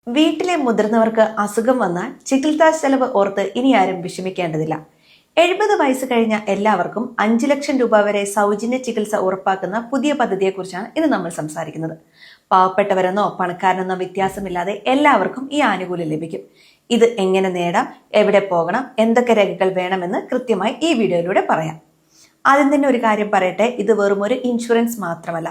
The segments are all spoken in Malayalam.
വീട്ടിലെ മുതിർന്നവർക്ക് അസുഖം വന്നാൽ ചികിത്സാ ചെലവ് ഓർത്ത് ഇനി ആരും വിഷമിക്കേണ്ടതില്ല. 70 വയസ്സ് കഴിഞ്ഞ എല്ലാവർക്കും 5 ലക്ഷം രൂപ വരെ സൗജന്യ ചികിത്സ ഉറപ്പാക്കുന്ന പുതിയ പദ്ധതിയെക്കുറിച്ചാണ് ഇന്ന് നമ്മൾ സംസാരിക്കുന്നത്. പാവപ്പെട്ടവരെന്നോ പണക്കാരനെന്നോ വ്യത്യാസമില്ലാതെ എല്ലാവർക്കും ഈ ആനുകൂല്യം ലഭിക്കും. ഇത് എങ്ങനെ നേടാം, എവിടെ പോകണം, എന്തൊക്കെ രേഖകൾ വേണമെന്ന് കൃത്യമായി ഈ വീഡിയോയിലൂടെ പറയാം. ആദ്യം തന്നെ ഒരു കാര്യം പറയട്ടെ, ഇത് വെറും ഒരു ഇൻഷുറൻസ് മാത്രമല്ല.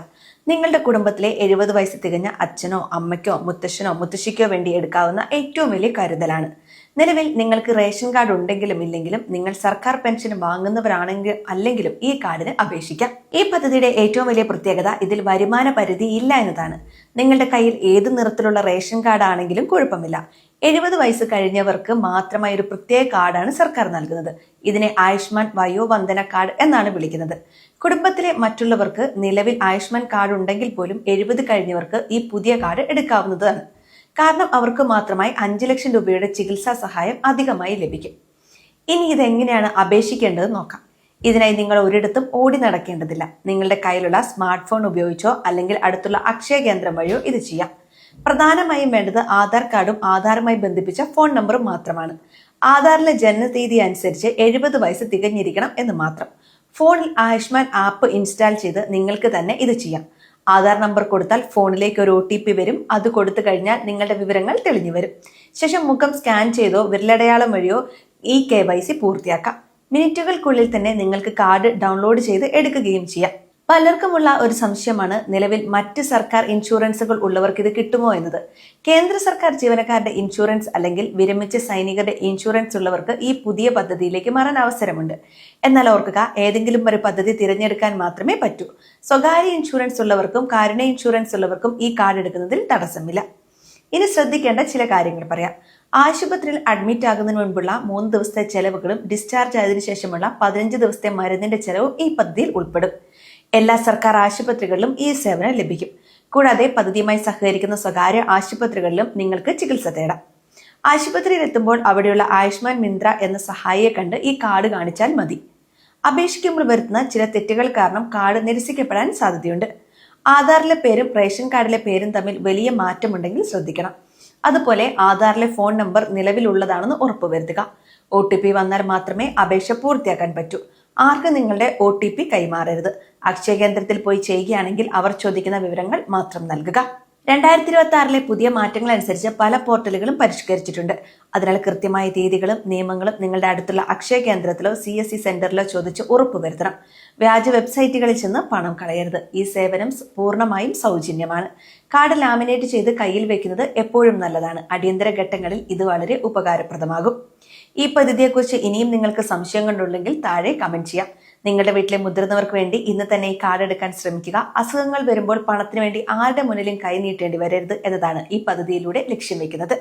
നിങ്ങളുടെ കുടുംബത്തിലെ 70 വയസ്സ് തികഞ്ഞ അച്ഛനോ അമ്മയ്ക്കോ മുത്തശ്ശനോ മുത്തശ്ശിക്കോ വേണ്ടി എടുക്കാവുന്ന ഏറ്റവും വലിയ കരുതലാണ്. നിലവിൽ നിങ്ങൾക്ക് റേഷൻ കാർഡ് ഉണ്ടെങ്കിലും ഇല്ലെങ്കിലും, നിങ്ങൾ സർക്കാർ പെൻഷൻ വാങ്ങുന്നവരാണെങ്കിൽ അല്ലെങ്കിലും ഈ കാർഡിന് അപേക്ഷിക്കാം. ഈ പദ്ധതിയുടെ ഏറ്റവും വലിയ പ്രത്യേകത ഇതിൽ വരുമാന പരിധി ഇല്ല എന്നതാണ്. നിങ്ങളുടെ കയ്യിൽ ഏത് നിറത്തിലുള്ള റേഷൻ കാർഡ് ആണെങ്കിലും കുഴപ്പമില്ല. 70 വയസ്സ് കഴിഞ്ഞവർക്ക് മാത്രമായി ഒരു പ്രത്യേക കാർഡാണ് സർക്കാർ നൽകുന്നത്. ഇതിനെ ആയുഷ്മാൻ വയോവന്ദന കാർഡ് എന്നാണ് വിളിക്കുന്നത്. കുടുംബത്തിലെ മറ്റുള്ളവർക്ക് നിലവിൽ ആയുഷ്മാൻ കാർഡ് ഉണ്ടെങ്കിൽ പോലും 70 കഴിഞ്ഞവർക്ക് ഈ പുതിയ കാർഡ് എടുക്കാവുന്നതാണ്. കാരണം അവർക്ക് മാത്രമായി 5 ലക്ഷം രൂപയുടെ ചികിത്സാ സഹായം അധികമായി ലഭിക്കും. ഇനി ഇതെങ്ങനെയാണ് അപേക്ഷിക്കേണ്ടത് നോക്കാം. ഇതിനായി നിങ്ങൾ ഒരിടത്തും ഓടി നടക്കേണ്ടതില്ല. നിങ്ങളുടെ കയ്യിലുള്ള സ്മാർട്ട് ഫോൺ ഉപയോഗിച്ചോ അല്ലെങ്കിൽ അടുത്തുള്ള അക്ഷയ കേന്ദ്രം വഴിയോ ഇത് ചെയ്യാം. പ്രധാനമായും വേണ്ടത് ആധാർ കാർഡും ആധാറുമായി ബന്ധിപ്പിച്ച ഫോൺ നമ്പറും മാത്രമാണ്. ആധാറിലെ ജനനതീയതി അനുസരിച്ച് 70 വയസ്സ് തികഞ്ഞിരിക്കണം എന്ന് മാത്രം. ഫോണിൽ ആയുഷ്മാൻ ആപ്പ് ഇൻസ്റ്റാൾ ചെയ്ത് നിങ്ങൾക്ക് തന്നെ ഇത് ചെയ്യാം. ആധാർ നമ്പർ കൊടുത്താൽ ഫോണിലേക്ക് ഒരു OTP വരും. അത് കൊടുത്തു കഴിഞ്ഞാൽ നിങ്ങളുടെ വിവരങ്ങൾ തെളിഞ്ഞു വരും. ശേഷം മുഖം സ്കാൻ ചെയ്തോ വിരലടയാളം വഴിയോ ഈ KYC പൂർത്തിയാക്കാം. മിനിറ്റുകൾക്കുള്ളിൽ തന്നെ നിങ്ങൾക്ക് കാർഡ് ഡൗൺലോഡ് ചെയ്ത് എടുക്കുകയും ചെയ്യാം. പലർക്കുമുള്ള ഒരു സംശയമാണ് നിലവിൽ മറ്റ് സർക്കാർ ഇൻഷുറൻസുകൾ ഉള്ളവർക്ക് ഇത് കിട്ടുമോ എന്നത്. കേന്ദ്ര സർക്കാർ ജീവനക്കാരുടെ ഇൻഷുറൻസ് അല്ലെങ്കിൽ വിരമിച്ച സൈനികരുടെ ഇൻഷുറൻസ് ഉള്ളവർക്ക് ഈ പുതിയ പദ്ധതിയിലേക്ക് മാറാൻ അവസരമുണ്ട്. എന്നാൽ ഓർക്കുക, ഏതെങ്കിലും ഒരു പദ്ധതി തിരഞ്ഞെടുക്കാൻ മാത്രമേ പറ്റൂ. സ്വകാര്യ ഇൻഷുറൻസ് ഉള്ളവർക്കും കാരുണ്യ ഇൻഷുറൻസ് ഉള്ളവർക്കും ഈ കാർഡ് എടുക്കുന്നതിൽ തടസ്സമില്ല. ഇനി ശ്രദ്ധിക്കേണ്ട ചില കാര്യങ്ങൾ പറയാം. ആശുപത്രിയിൽ അഡ്മിറ്റ് ആകുന്നതിന് മുൻപുള്ള 3 ദിവസത്തെ ചെലവുകളും ഡിസ്ചാർജ് ആയതിനു ശേഷമുള്ള 15 ദിവസത്തെ മരുന്നിന്റെ ചെലവും ഈ പദ്ധതിയിൽ ഉൾപ്പെടും. എല്ലാ സർക്കാർ ആശുപത്രികളിലും ഈ സേവനം ലഭിക്കും. കൂടാതെ പദ്ധതിയുമായി സഹകരിക്കുന്ന സ്വകാര്യ ആശുപത്രികളിലും നിങ്ങൾക്ക് ചികിത്സ തേടാം. ആശുപത്രിയിൽ എത്തുമ്പോൾ അവിടെയുള്ള ആയുഷ്മാൻ മിത്ര എന്ന സഹായിയെ കണ്ട് ഈ കാർഡ് കാണിച്ചാൽ മതി. അപേക്ഷിക്കുമ്പോൾ വരുത്തുന്ന ചില തെറ്റുകൾ കാരണം കാർഡ് നിരസിക്കപ്പെടാൻ സാധ്യതയുണ്ട്. ആധാറിലെ പേരും റേഷൻ കാർഡിലെ പേരും തമ്മിൽ വലിയ മാറ്റമുണ്ടെങ്കിൽ ശ്രദ്ധിക്കണം. അതുപോലെ ആധാറിലെ ഫോൺ നമ്പർ നിലവിലുള്ളതാണെന്ന് ഉറപ്പുവരുത്തുക. OTP വന്നാൽ മാത്രമേ അപേക്ഷ പൂർത്തിയാക്കാൻ പറ്റൂ. ആർക്കും നിങ്ങളുടെ OTP കൈമാറരുത്. അക്ഷയ കേന്ദ്രത്തിൽ പോയി ചെയ്യുകയാണെങ്കിൽ അവർ ചോദിക്കുന്ന വിവരങ്ങൾ മാത്രം നൽകുക. 2026 പുതിയ മാറ്റങ്ങൾ അനുസരിച്ച് പല പോർട്ടലുകളും പരിഷ്കരിച്ചിട്ടുണ്ട്. അതിനാൽ കൃത്യമായ തീയതികളും നിയമങ്ങളും നിങ്ങളുടെ അടുത്തുള്ള അക്ഷയ കേന്ദ്രത്തിലോ CSC സെന്ററിലോ ചോദിച്ച് ഉറപ്പുവരുത്തണം. വ്യാജ വെബ്സൈറ്റുകളിൽ ചെന്ന് പണം കളയരുത്. ഈ സേവനം പൂർണ്ണമായും സൗജന്യമാണ്. കാർഡ് ലാമിനേറ്റ് ചെയ്ത് കയ്യിൽ വെക്കുന്നത് എപ്പോഴും നല്ലതാണ്. അടിയന്തര ഘട്ടങ്ങളിൽ ഇത് വളരെ ഉപകാരപ്രദമാകും. ഈ പദ്ധതിയെക്കുറിച്ച് ഇനിയും നിങ്ങൾക്ക് സംശയങ്ങളുണ്ടെങ്കിൽ താഴെ കമന്റ് ചെയ്യാം. നിങ്ങളുടെ വീട്ടിലെ മുതിർന്നവർക്ക് വേണ്ടി ഇന്ന് തന്നെ ഈ കാർഡ് എടുക്കാൻ ശ്രമിക്കുക. അസുഖങ്ങൾ വരുമ്പോൾ പണത്തിന് വേണ്ടി ആരുടെ മുന്നിലും കൈ നീട്ടേണ്ടി വരരുത് എന്നതാണ് ഈ പദ്ധതിയിലൂടെ ലക്ഷ്യം വെക്കുന്നത്.